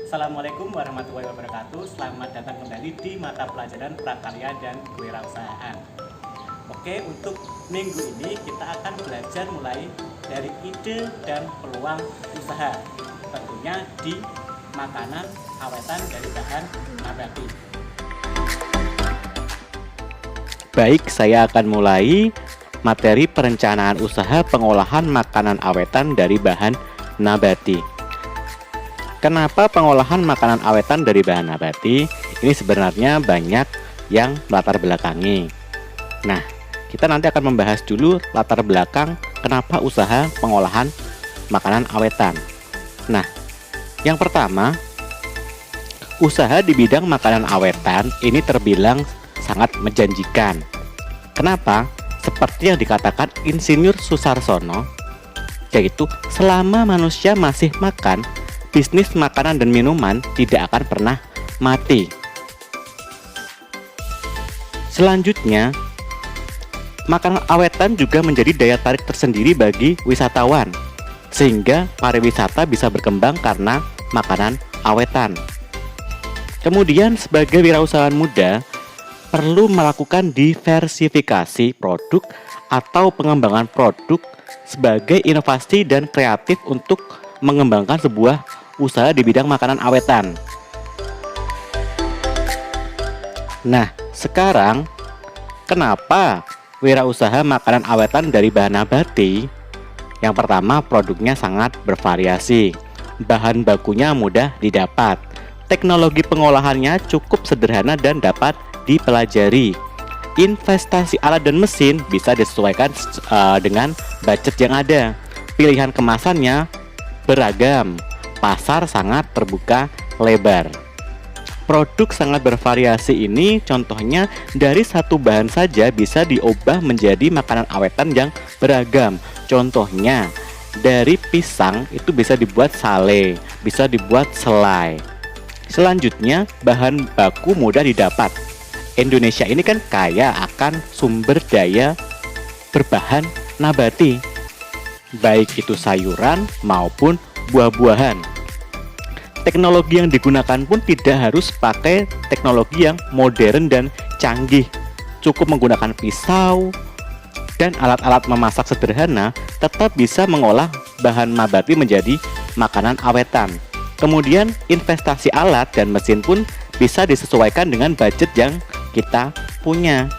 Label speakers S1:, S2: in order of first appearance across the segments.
S1: Assalamualaikum warahmatullahi wabarakatuh. Selamat datang kembali di mata pelajaran prakarya dan kewirausahaan. Oke, untuk minggu ini kita akan belajar mulai dari ide dan peluang usaha. Tentunya di makanan awetan dari bahan nabati.
S2: Baik, saya akan mulai materi perencanaan usaha pengolahan makanan awetan dari bahan nabati. Kenapa pengolahan makanan awetan dari bahan nabati? Ini sebenarnya banyak yang melatar belakangi. Nah, kita nanti akan membahas dulu latar belakang kenapa usaha pengolahan makanan awetan. Nah, yang pertama, usaha di bidang makanan awetan ini terbilang sangat menjanjikan. Kenapa? Seperti yang dikatakan Insinyur Susarsono, yaitu selama manusia masih makan, bisnis makanan dan minuman tidak akan pernah mati. Selanjutnya, makanan awetan juga menjadi daya tarik tersendiri bagi wisatawan, sehingga pariwisata bisa berkembang karena makanan awetan. Kemudian sebagai wirausahawan muda, perlu melakukan diversifikasi produk atau pengembangan produk sebagai inovasi dan kreatif untuk mengembangkan sebuah usaha di bidang makanan awetan. Nah, sekarang kenapa wirausaha makanan awetan dari bahan nabati? Yang pertama, produknya sangat bervariasi. Bahan bakunya mudah didapat. Teknologi pengolahannya cukup sederhana dan dapat dipelajari. Investasi alat dan mesin bisa disesuaikan dengan budget yang ada. Pilihan kemasannya beragam. Pasar sangat terbuka lebar. Produk sangat bervariasi ini contohnya dari satu bahan saja bisa diubah menjadi makanan awetan yang beragam. Contohnya dari pisang itu bisa dibuat sale, bisa dibuat selai. Selanjutnya bahan baku mudah didapat. Indonesia ini kan kaya akan sumber daya berbahan nabati, baik itu sayuran maupun buah-buahan. Teknologi yang digunakan pun tidak harus pakai teknologi yang modern dan canggih. Cukup menggunakan pisau dan alat-alat memasak sederhana tetap bisa mengolah bahan nabati menjadi makanan awetan. Kemudian investasi alat dan mesin pun bisa disesuaikan dengan budget yang kita punya.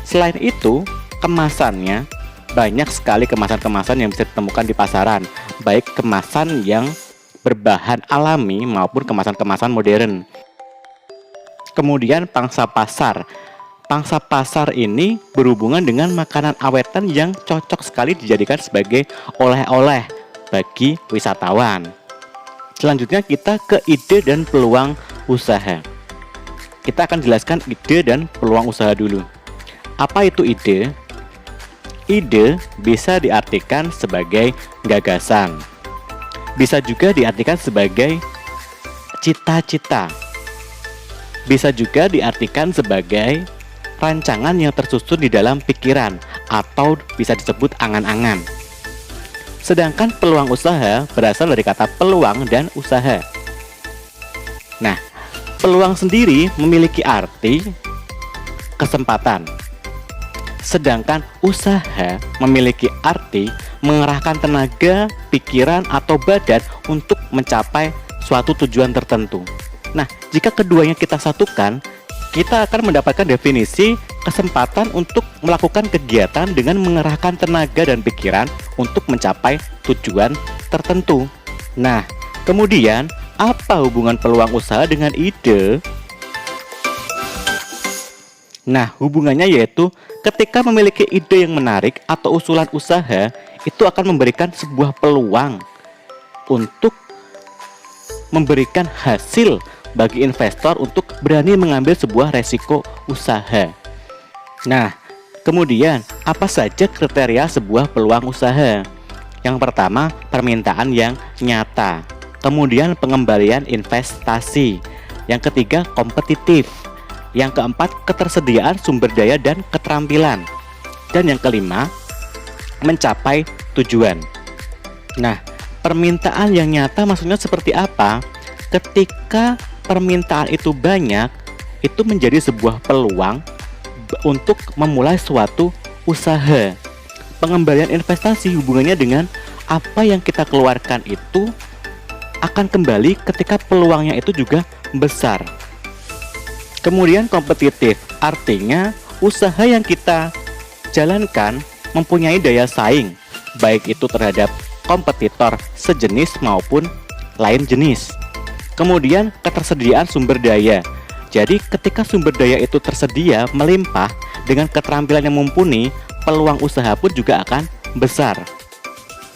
S2: Selain itu, kemasannya banyak sekali kemasan-kemasan yang bisa ditemukan di pasaran, baik kemasan yang berbahan alami maupun kemasan-kemasan modern. Kemudian pangsa pasar. Pangsa pasar ini berhubungan dengan makanan awetan yang cocok sekali dijadikan sebagai oleh-oleh bagi wisatawan. Selanjutnya kita ke ide dan peluang usaha. Kita akan jelaskan ide dan peluang usaha dulu. Apa itu ide? Ide bisa diartikan sebagai gagasan. Bisa juga diartikan sebagai cita-cita. Bisa juga diartikan sebagai rancangan yang tersusun di dalam pikiran atau bisa disebut angan-angan. Sedangkan peluang usaha berasal dari kata peluang dan usaha. Nah, peluang sendiri memiliki arti kesempatan. Sedangkan usaha memiliki arti mengerahkan tenaga, pikiran, atau badan untuk mencapai suatu tujuan tertentu. Nah, jika keduanya kita satukan, kita akan mendapatkan definisi kesempatan untuk melakukan kegiatan dengan mengerahkan tenaga dan pikiran untuk mencapai tujuan tertentu. Nah, kemudian apa hubungan peluang usaha dengan ide? Nah, hubungannya yaitu ketika memiliki ide yang menarik atau usulan usaha, itu akan memberikan sebuah peluang untuk memberikan hasil bagi investor untuk berani mengambil sebuah resiko usaha. Nah, kemudian apa saja kriteria sebuah peluang usaha? Yang pertama, permintaan yang nyata. Kemudian pengembalian investasi. Yang ketiga, kompetitif. Yang keempat, ketersediaan sumber daya dan keterampilan. Dan yang kelima, mencapai tujuan. Nah, permintaan yang nyata maksudnya seperti apa? ketika permintaan itu banyak, itu menjadi sebuah peluang untuk memulai suatu usaha. Pengembalian investasi hubungannya dengan apa yang kita keluarkan itu akan kembali ketika peluangnya itu juga besar. Kemudian kompetitif, artinya usaha yang kita jalankan mempunyai daya saing, baik itu terhadap kompetitor sejenis maupun lain jenis. Kemudian ketersediaan sumber daya. Jadi ketika sumber daya itu tersedia melimpah dengan keterampilan yang mumpuni, peluang usaha pun juga akan besar.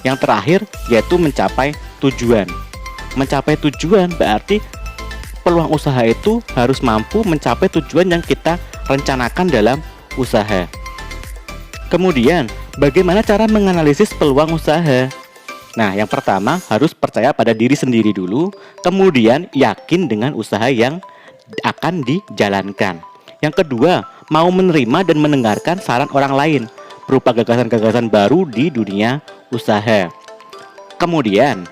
S2: Yang terakhir yaitu mencapai tujuan. Mencapai tujuan berarti peluang usaha itu harus mampu mencapai tujuan yang kita rencanakan dalam usaha. Kemudian, bagaimana cara menganalisis peluang usaha? Nah, yang pertama harus percaya pada diri sendiri dulu, kemudian yakin dengan usaha yang akan dijalankan. Yang kedua, mau menerima dan mendengarkan saran orang lain berupa gagasan-gagasan baru di dunia usaha. Kemudian,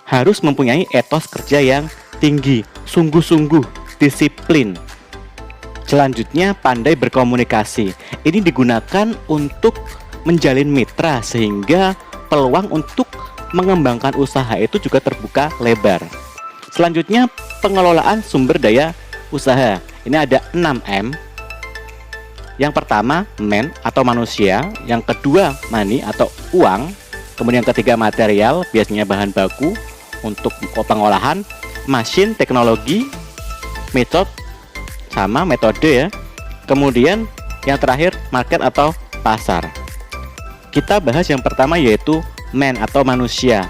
S2: harus mempunyai etos kerja yang tinggi, sungguh-sungguh, disiplin. Selanjutnya, pandai berkomunikasi. Ini digunakan untuk menjalin mitra sehingga peluang untuk mengembangkan usaha itu juga terbuka lebar. Selanjutnya, pengelolaan sumber daya usaha. Ini ada 6M. Yang pertama, man atau manusia. Yang kedua, money atau uang. Kemudian yang ketiga, material, biasanya bahan baku untuk pengolahan. Machine, teknologi. Method, sama metode ya. Kemudian yang terakhir, market atau pasar. Kita bahas yang pertama yaitu man atau manusia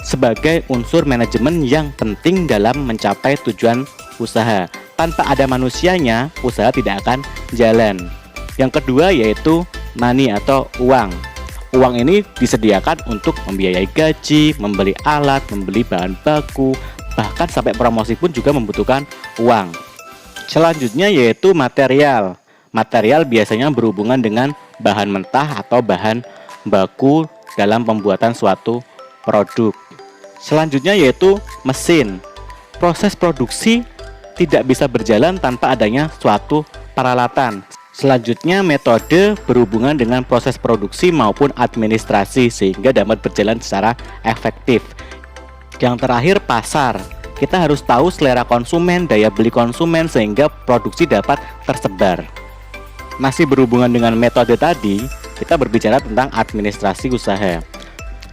S2: sebagai unsur manajemen yang penting dalam mencapai tujuan usaha. Tanpa ada manusianya, usaha tidak akan jalan. Yang kedua yaitu money atau uang. Uang ini disediakan untuk membiayai gaji, membeli alat, membeli bahan baku, bahkan sampai promosi pun juga membutuhkan uang. Selanjutnya yaitu material. Material biasanya berhubungan dengan bahan mentah atau bahan baku dalam pembuatan suatu produk. Selanjutnya yaitu mesin. Proses produksi tidak bisa berjalan tanpa adanya suatu peralatan. Selanjutnya metode berhubungan dengan proses produksi maupun administrasi sehingga dapat berjalan secara efektif. Yang terakhir pasar. Kita harus tahu selera konsumen, daya beli konsumen sehingga produksi dapat tersebar. Masih berhubungan dengan metode tadi, kita berbicara tentang administrasi usaha.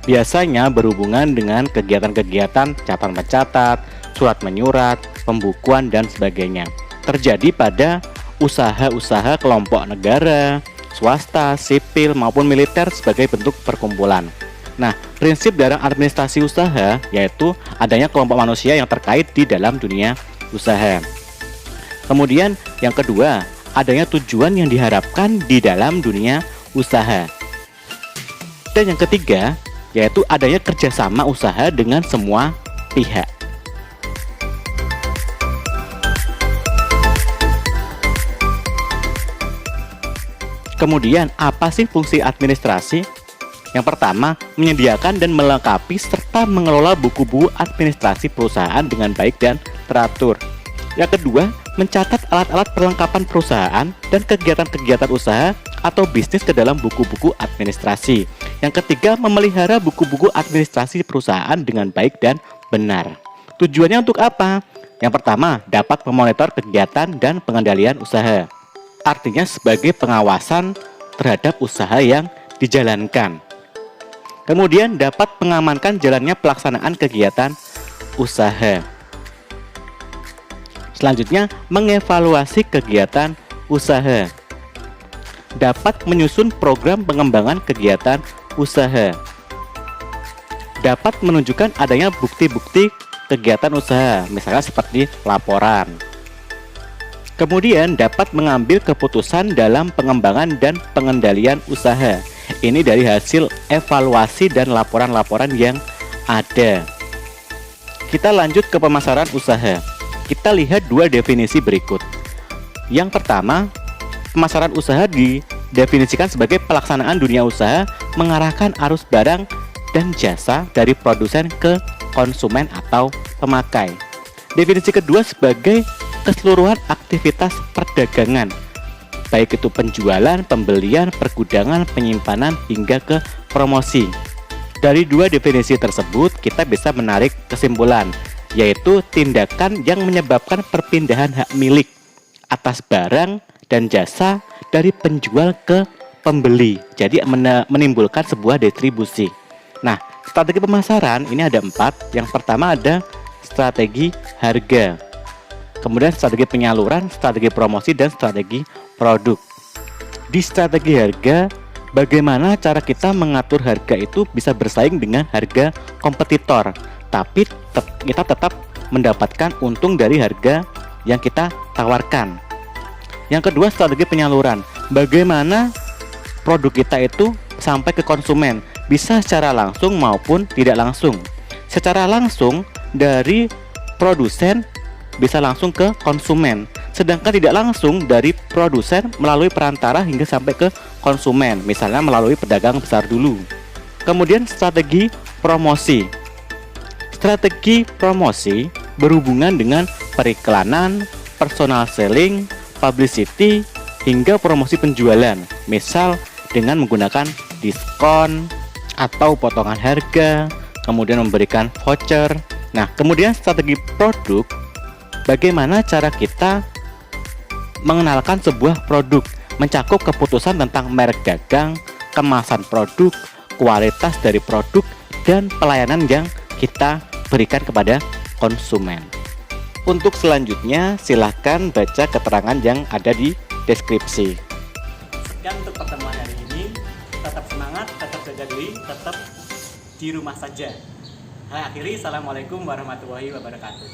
S2: Biasanya berhubungan dengan kegiatan-kegiatan catat mencatat, surat menyurat, pembukuan dan sebagainya. Terjadi pada usaha-usaha kelompok negara, swasta, sipil maupun militer sebagai bentuk perkumpulan. Nah, prinsip dalam administrasi usaha yaitu adanya kelompok manusia yang terkait di dalam dunia usaha. Kemudian yang kedua, adanya tujuan yang diharapkan di dalam dunia usaha. Dan yang ketiga, yaitu adanya kerjasama usaha dengan semua pihak. Kemudian, apa sih fungsi administrasi? Yang pertama, menyediakan dan melengkapi serta mengelola buku-buku administrasi perusahaan dengan baik dan teratur. Yang kedua, mencatat alat-alat perlengkapan perusahaan dan kegiatan-kegiatan usaha atau bisnis ke dalam buku-buku administrasi. Yang ketiga, memelihara buku-buku administrasi perusahaan dengan baik dan benar. Tujuannya untuk apa? Yang pertama, dapat memonitor kegiatan dan pengendalian usaha. Artinya sebagai pengawasan terhadap usaha yang dijalankan. Kemudian dapat mengamankan jalannya pelaksanaan kegiatan usaha. Selanjutnya, mengevaluasi kegiatan usaha. Dapat menyusun program pengembangan kegiatan usaha. Dapat menunjukkan adanya bukti-bukti kegiatan usaha, misalnya seperti laporan. Kemudian dapat mengambil keputusan dalam pengembangan dan pengendalian usaha. Ini dari hasil evaluasi dan laporan-laporan yang ada. Kita lanjut ke pemasaran usaha. Kita lihat dua definisi berikut. Yang pertama, pemasaran usaha didefinisikan sebagai pelaksanaan dunia usaha mengarahkan arus barang dan jasa dari produsen ke konsumen atau pemakai. Definisi kedua sebagai keseluruhan aktivitas perdagangan, baik itu penjualan, pembelian, pergudangan, penyimpanan, hingga ke promosi. Dari dua definisi tersebut, kita bisa menarik kesimpulan, yaitu tindakan yang menyebabkan perpindahan hak milik atas barang dan jasa dari penjual ke pembeli. Jadi menimbulkan sebuah distribusi. Nah, strategi pemasaran ini ada 4. Yang pertama ada strategi harga, kemudian strategi penyaluran, strategi promosi, dan strategi produk. Di strategi harga, bagaimana cara kita mengatur harga itu bisa bersaing dengan harga kompetitor, tapi kita tetap mendapatkan untung dari harga yang kita tawarkan. Yang kedua, strategi penyaluran. Bagaimana produk kita itu sampai ke konsumen, bisa secara langsung maupun tidak langsung. Secara langsung dari produsen bisa langsung ke konsumen, sedangkan tidak langsung dari produsen melalui perantara hingga sampai ke konsumen, misalnya melalui pedagang besar dulu. Kemudian strategi promosi. Strategi promosi berhubungan dengan periklanan, personal selling, publicity, hingga promosi penjualan, misal dengan menggunakan diskon atau potongan harga, kemudian memberikan voucher. Nah, kemudian strategi produk, bagaimana cara kita mengenalkan sebuah produk, mencakup keputusan tentang merek dagang, kemasan produk, kualitas dari produk, dan pelayanan yang kita berikan kepada konsumen. Untuk selanjutnya, silahkan baca keterangan yang ada di deskripsi.
S1: Sekian untuk pertemuan hari ini. Tetap semangat, tetap jaga diri, tetap di rumah saja. Saya akhiri, assalamualaikum warahmatullahi wabarakatuh.